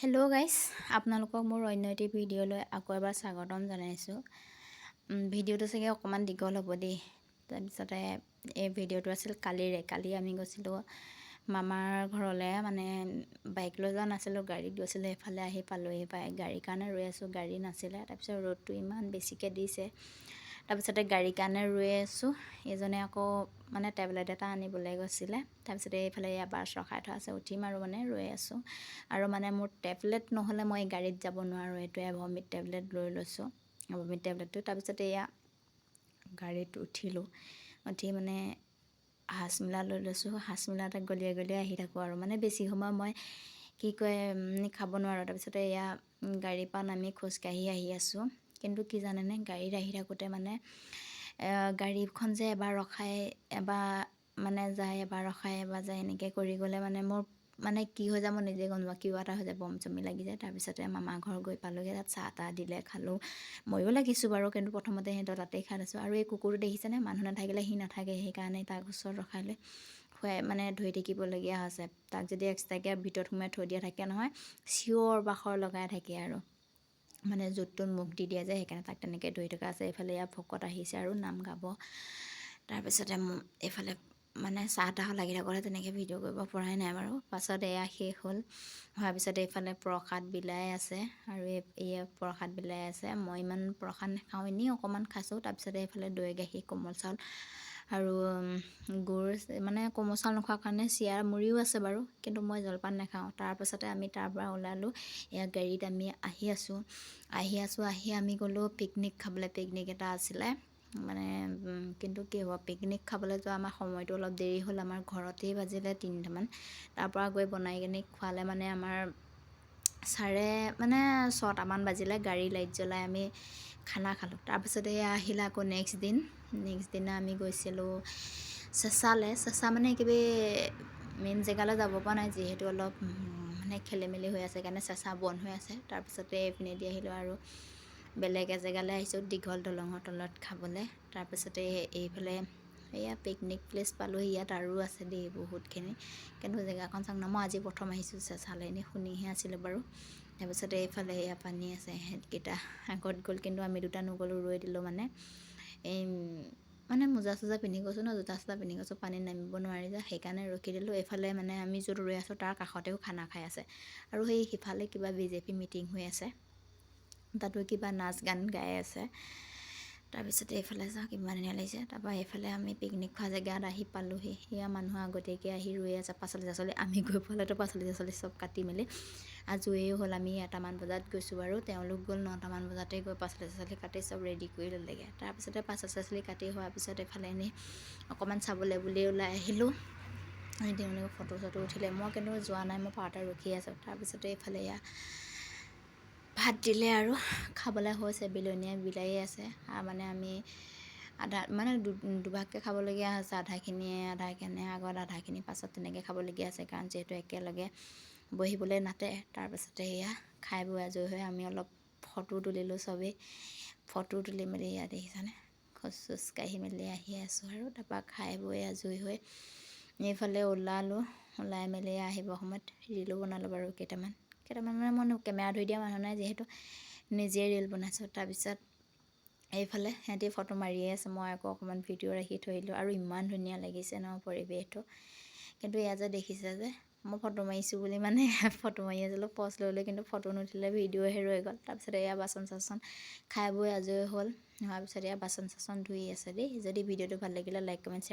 Hello' গাইছ, আপোনালোকক মোৰ অন্য এটি ভিডিঅ'লৈ আকৌ এবাৰ স্বাগতম জনাইছোঁ। ভিডিঅ'টো চাগে অকণমান দীঘল হ'ব দেই। তাৰপিছতে এই ভিডিঅ'টো আছিল কালি আমি গৈছিলোঁ মামাৰ ঘৰলৈ, মানে বাইক লৈ যোৱা নাছিলোঁ, গাড়ীত গৈছিলোঁ। এইফালে আহি পালোঁহি, গাড়ীৰ কাৰণে ৰৈ আছোঁ, গাড়ী নাছিলে। তাৰপিছত ৰ'দটো ইমান বেছিকৈ দিছে, তাৰপিছতে গাড়ীৰ কাৰণে ৰৈ আছোঁ। এইজনে আকৌ মানে টেবলেট এটা আনিবলৈ গৈছিলে। তাৰপিছতে এইফালে বাছ ৰখাই থোৱা আছে, উঠিম আৰু মানে ৰৈ আছোঁ। আৰু মানে মোৰ টেবলেট নহ'লে মই গাড়ীত যাব নোৱাৰোঁ, এইটোৱে ভমিট টেবলেট লৈ লৈছোঁ, ভমিট টেবলেটটো। তাৰপিছতে এয়া গাড়ীত উঠিলোঁ, উঠি মানে হাজমোলা লৈ লৈছোঁ। হাজমোলাতে গলিয়াই গলিয়াই আহি থাকোঁ আৰু মানে বেছি সময় মই কি কয় খাব নোৱাৰোঁ। তাৰপিছতে এয়া গাড়ীৰ পৰা নামি খোজকাঢ়ি আহি আছোঁ। কিন্তু কি জানেনে, গাড়ীত আহি থাকোঁতে মানে গাড়ীখন যে এবাৰ ৰখাই এবাৰ মানে যায়, এবাৰ ৰখাই এবাৰ যায়, এনেকৈ কৰি গ'লে মানে মোৰ মানে কি হৈ যায় মই নিজে গম নাপাওঁ, কিবা এটা হৈ যায়, বম চমি লাগি যায়। তাৰপিছতে মামাৰ ঘৰ গৈ পালোঁগৈ, তাত চাহ তাহ দিলে, খালোঁ। ময়ো লাগিছোঁ বাৰু, কিন্তু প্ৰথমতে সিহঁতৰ তাতেই খাই লৈছোঁ। আৰু এই কুকুৰটো দেখিছেনে, মানুহ নাথাকিলে সি নাথাকে, সেইকাৰণে তাক ওচৰত ৰখাই লৈ খুৱাই মানে ধৰি থাকিবলগীয়া হৈছে। তাক যদি এক্সট্ৰাকৈ ভিতৰত সোমাই থৈ দিয়া থাকে নহয়, চিঞৰ বাখৰ লগাই থাকে আৰু মানে য'ত ত'ত মুখ দি দিয়ে যে, সেইকাৰণে তাক তেনেকৈ ধৰি থকা আছে। এইফালে এয়া ভকত আহিছে আৰু নাম গাব। তাৰপিছতে এইফালে মানে চাহ তাহ লাগি থাকোঁতে তেনেকৈ ভিডিঅ' কৰিব পৰাই নাই বাৰু। পাছত এয়া শেষ হ'ল, হোৱাৰ পিছত এইফালে প্ৰসাদ বিলাই আছে, আৰু এয়া প্ৰসাদ বিলাই আছে। মই ইমান প্ৰসাদ নাখাওঁ, এনেই অকণমান খাইছোঁ। তাৰপিছতে এইফালে দৈ গাখীৰ, কোমল চাউল আৰু গুড়, মানে কোমল চাউল নোখোৱাৰ কাৰণে চিৰা মুড়িও আছে বাৰু, কিন্তু মই জলপান নাখাওঁ। তাৰপাছতে আমি তাৰপৰা ওলালোঁ, এয়া গাড়ীত আমি আহি আমি গ'লোঁ পিকনিক খাবলৈ। পিকনিক এটা আছিলে মানে, কিন্তু কি হ'ব, পিকনিক খাবলৈ যোৱা আমাৰ সময়টো অলপ দেৰি হ'ল। আমাৰ ঘৰতেই বাজিলে 3টামান। তাৰপৰা গৈ বনাই কিনি খোৱালে মানে আমাৰ 6টামান বাজিলে। গাড়ী লাইট জ্বলাই আমি খানা খালোঁ। তাৰপিছতে আহিলে আকৌ নেক্সট দিনা আমি গৈছিলোঁ চেঁচালৈ। চেঁচা মানে একেবাৰে মেইন জেগালৈ যাব পৰা নাই, যিহেতু অলপ মানে খেলি মেলি হৈ আছে, সেইকাৰণে চেঁচা বন্ধ হৈ আছে। তাৰপিছতে এইপিনেদি আহিলোঁ আৰু বেলেগ এজেগালৈ আহিছোঁ, দীঘল দলঙৰ তলত খাবলৈ। তাৰপিছতে এইফালে এয়া পিকনিক প্লেচ পালোঁহি। ইয়াত আৰু আছে দেই বহুতখিনি, কিন্তু জেগাখন চাওক না। মই আজি প্ৰথম আহিছোঁ চেঁচালৈ, এনেই শুনিহে আছিলোঁ বাৰু। তাৰপিছতে এইফালে এয়া পানী আছে, সিহঁতকেইটা আগত গ'ল, কিন্তু আমি দুটা নগ'লোঁ, ৰৈ দিলোঁ। মানে মোজা চোজা পিন্ধি গৈছোঁ ন, জোতা চোতা পিন্ধি গৈছোঁ, পানীত নামিব নোৱাৰি যে, সেইকাৰণে ৰখি দিলোঁ। এইফালে মানে আমি য'ত ৰৈ আছোঁ তাৰ কাষতেও খানা খাই আছে, আৰু সিফালে কিবা BJP মিটিং হৈ আছে, তাতো কিবা নাচ গান গাই আছে। তাৰপিছতে এইফালে চাওক ইমান ধুনীয়া লাগিছে। তাৰপৰা এইফালে আমি পিকনিক খোৱা জেগাত আহি পালোঁহি। সেয়া মানুহ আগতীয়াকৈ আহি ৰৈ আছে, পাচলি চাচলি। আমি গৈ পালেতো পাচলি চাচলি চব কাটি মেলি আজৰিয়ে হ'ল। আমি 1টামান বজাত গৈছোঁ বাৰু, তেওঁলোক গ'ল 9টামান বজাতেই গৈ পাচলি চাচলি কাটি চব ৰেডি কৰি ল'লেগৈ। তাৰপিছতে পাচলি চাচলি কাটি হোৱাৰ পিছত এইফালে এনেই অকণমান চাবলৈ বুলি ওলাই আহিলোঁ। তেওঁলোকে ফটো চটো উঠিলে, মই কিন্তু যোৱা নাই, মই পাহাৰতে ৰখি আছোঁ। তাৰপিছতে এইফালে এয়া ভাত দিলে আৰু খাবলৈ হৈছে, বিলনীয়া বিলায়ে আছে। মানে আমি দুভাগকৈ খাবলগীয়া হৈছে, আধাখিনি আগত, আধাখিনি পাছত, তেনেকৈ খাবলগীয়া আছে, কাৰণ যিহেতু একেলগে বহিবলৈ নাতে। তাৰপাছতে এয়া খাই বৈ আজৰি হৈ আমি অলপ ফটো তুলিলোঁ চবেই। ফটো তুলি মেলি ইয়াত দেখিছানে, খোজ চোজ কাঢ়ি মেলি আহি আছোঁ আৰু। তাৰপৰা খাই বৈ আজৰি হৈ এইফালে ওলাই মেলি আহিবৰ সময়ত ৰিলো বনালোঁ বাৰু কেইটামান মানে মই কেমেৰা ধৰি দিয়া মানুহ নাই, যিহেতু নিজেই ৰিল বনাইছোঁ। তাৰপিছত এইফালে সিহঁতি ফটো মাৰিয়ে আছে, মই আকৌ অকণমান ভিডিঅ' ৰাখি থৈ দিলোঁ। আৰু ইমান ধুনীয়া লাগিছে ন পৰিৱেশটো। কিন্তু এয়া যে দেখিছে যে, মই ফটো মাৰিছোঁ বুলি মানে ফটো মাৰি আছিলোঁ, পজ লৈ, কিন্তু ফটো নুঠিলে, ভিডিঅ'হে ৰৈ গ'ল। তাৰপিছত এয়া বাচন চাচন খাই বৈ আজৰি হোৱাৰ পিছত এয়া বাচন চাচন ধুই আছে দেই। যদি ভিডিঅ'টো ভাল লাগিলে লাইক কমেণ্ট শ্বেয়াৰ